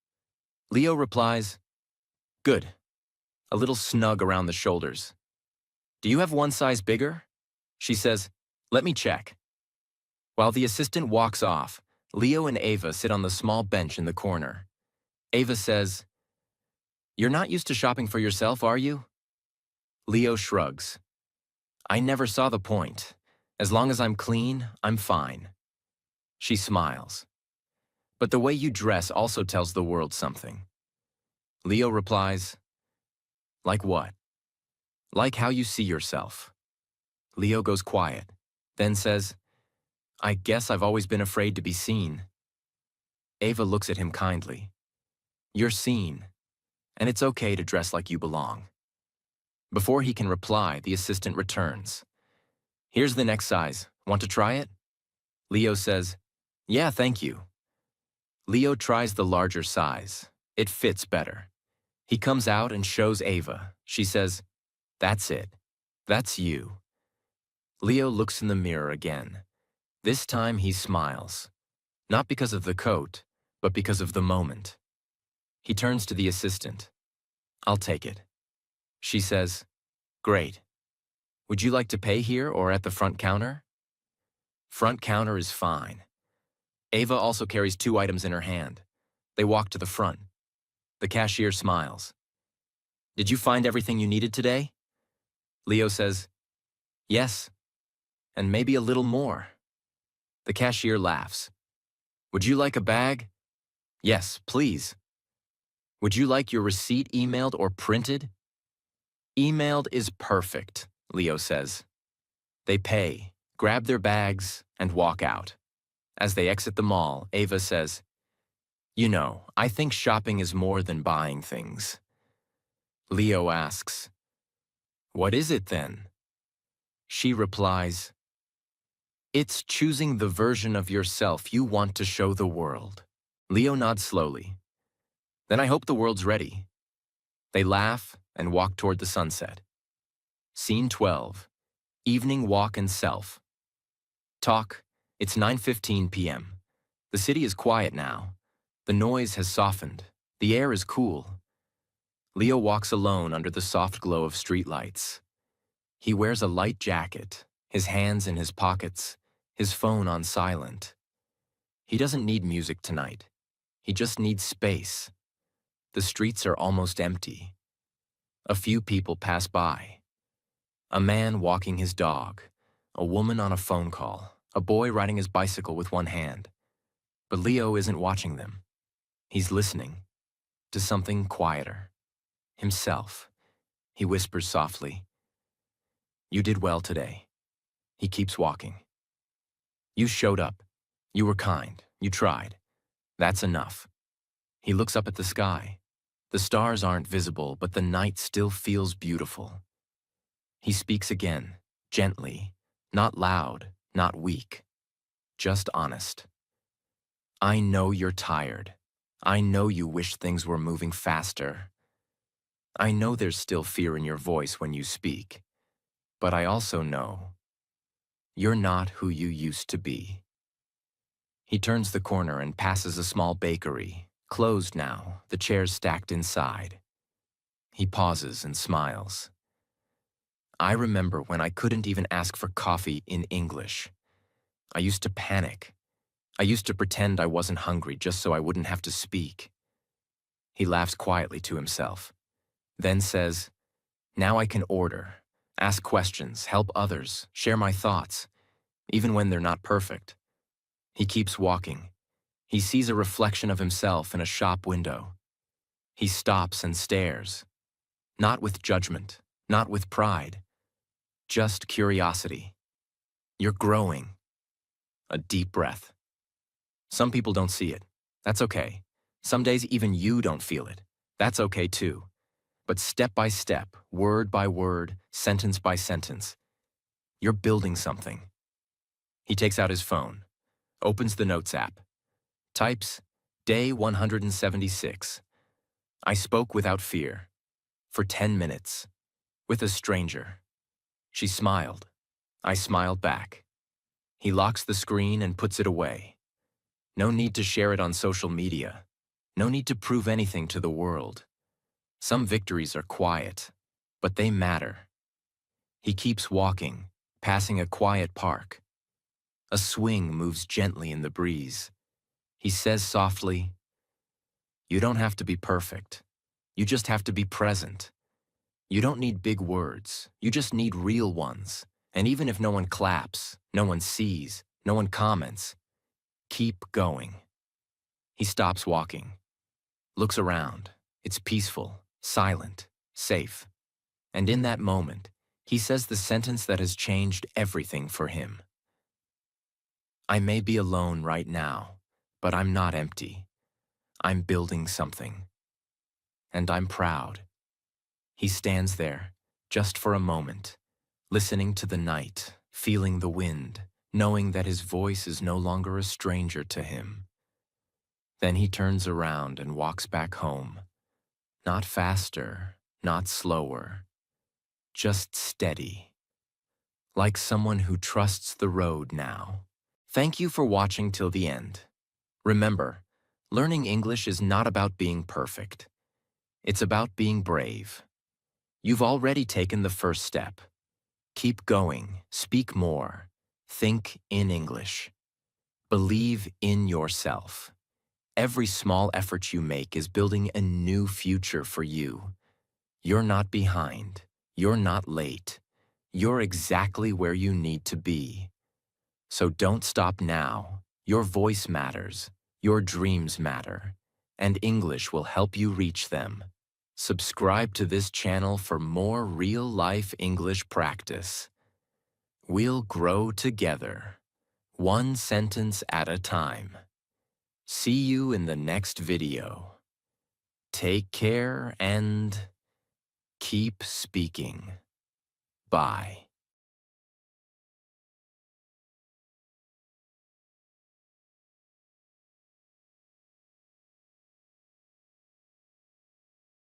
Leo replies, good. A little snug around the shoulders. Do you have one size bigger? She says, let me check. While the assistant walks off, Leo and Ava sit on the small bench in the corner. Ava says, you're not used to shopping for yourself, are you? Leo shrugs. I never saw the point. As long as I'm clean, I'm fine. She smiles. But the way you dress also tells the world something. Leo replies, like what? Like how you see yourself. Leo goes quiet, then says, I guess I've always been afraid to be seen. Ava looks at him kindly. You're seen, and it's okay to dress like you belong. Before he can reply, the assistant returns. Here's the next size. Want to try it? Leo says, yeah, thank you. Leo tries the larger size. It fits better. He comes out and shows Ava. She says, that's it. That's you. Leo looks in the mirror again. This time he smiles. Not because of the coat, but because of the moment. He turns to the assistant. I'll take it. She says, great. Would you like to pay here or at the front counter? Front counter is fine. Ava also carries 2 items in her hand. They walk to the front. The cashier smiles. Did you find everything you needed today? Leo says, yes, and maybe a little more. The cashier laughs. Would you like a bag? Yes, please. Would you like your receipt emailed or printed? Emailed is perfect, Leo says. They pay, grab their bags, and walk out. As they exit the mall, Ava says, you know, I think shopping is more than buying things. Leo asks, what is it then? She replies, It's choosing the version of yourself you want to show the world. Leo nods slowly. Then I hope the world's ready. They laugh and walk toward the sunset. Scene 12. Evening walk and self. Talk. It's 9:15 p.m. The city is quiet now. The noise has softened. The air is cool. Leo walks alone under the soft glow of streetlights. He wears a light jacket, his hands in his pockets, his phone on silent. He doesn't need music tonight. He just needs space. The streets are almost empty. A few people pass by. A man walking his dog, a woman on a phone call, a boy riding his bicycle with one hand. But Leo isn't watching them. He's listening to something quieter. Himself. He whispers softly, "You did well today." He keeps walking. "You showed up. You were kind. You tried. That's enough." He looks up at the sky. The stars aren't visible, but the night still feels beautiful. He speaks again, gently, not loud, not weak, just honest. "I know you're tired. I know you wish things were moving faster. I know there's still fear in your voice when you speak, but I also know you're not who you used to be." He turns the corner and passes a small bakery, closed now, the chairs stacked inside. He pauses and smiles. "I remember when I couldn't even ask for coffee in English. I used to panic. I used to pretend I wasn't hungry just so I wouldn't have to speak." He laughs quietly to himself, then says, "Now I can order, ask questions, help others, share my thoughts, even when they're not perfect." He keeps walking. He sees a reflection of himself in a shop window. He stops and stares, not with judgment, not with pride, just curiosity. "You're growing." A deep breath. Some people don't see it. That's okay. Some days even you don't feel it. That's okay too. But step by step, word by word, sentence by sentence, you're building something. He takes out his phone, opens the Notes app, types, "Day 176. I spoke without fear. For 10 minutes. With a stranger. She smiled. I smiled back." He locks the screen and puts it away. No need to share it on social media. No need to prove anything to the world. Some victories are quiet, but they matter. He keeps walking, passing a quiet park. A swing moves gently in the breeze. He says softly, "You don't have to be perfect. You just have to be present. You don't need big words. You just need real ones. And even if no one claps, no one sees, no one comments, keep going." He stops walking, looks around. It's peaceful, silent, safe. And in that moment, he says the sentence that has changed everything for him. "I may be alone right now, but I'm not empty. I'm building something. And I'm proud." He stands there, just for a moment, listening to the night, feeling the wind, knowing that his voice is no longer a stranger to him. Then he turns around and walks back home. Not faster, not slower, just steady. Like someone who trusts the road now. Thank you for watching till the end. Remember, learning English is not about being perfect. It's about being brave. You've already taken the first step. Keep going, speak more, think in English. Believe in yourself. Every small effort you make is building a new future for you. You're not behind. You're not late. You're exactly where you need to be. So don't stop now. Your voice matters. Your dreams matter. And English will help you reach them. Subscribe to this channel for more real-life English practice. We'll grow together, one sentence at a time. See you in the next video. Take care and keep speaking. Bye.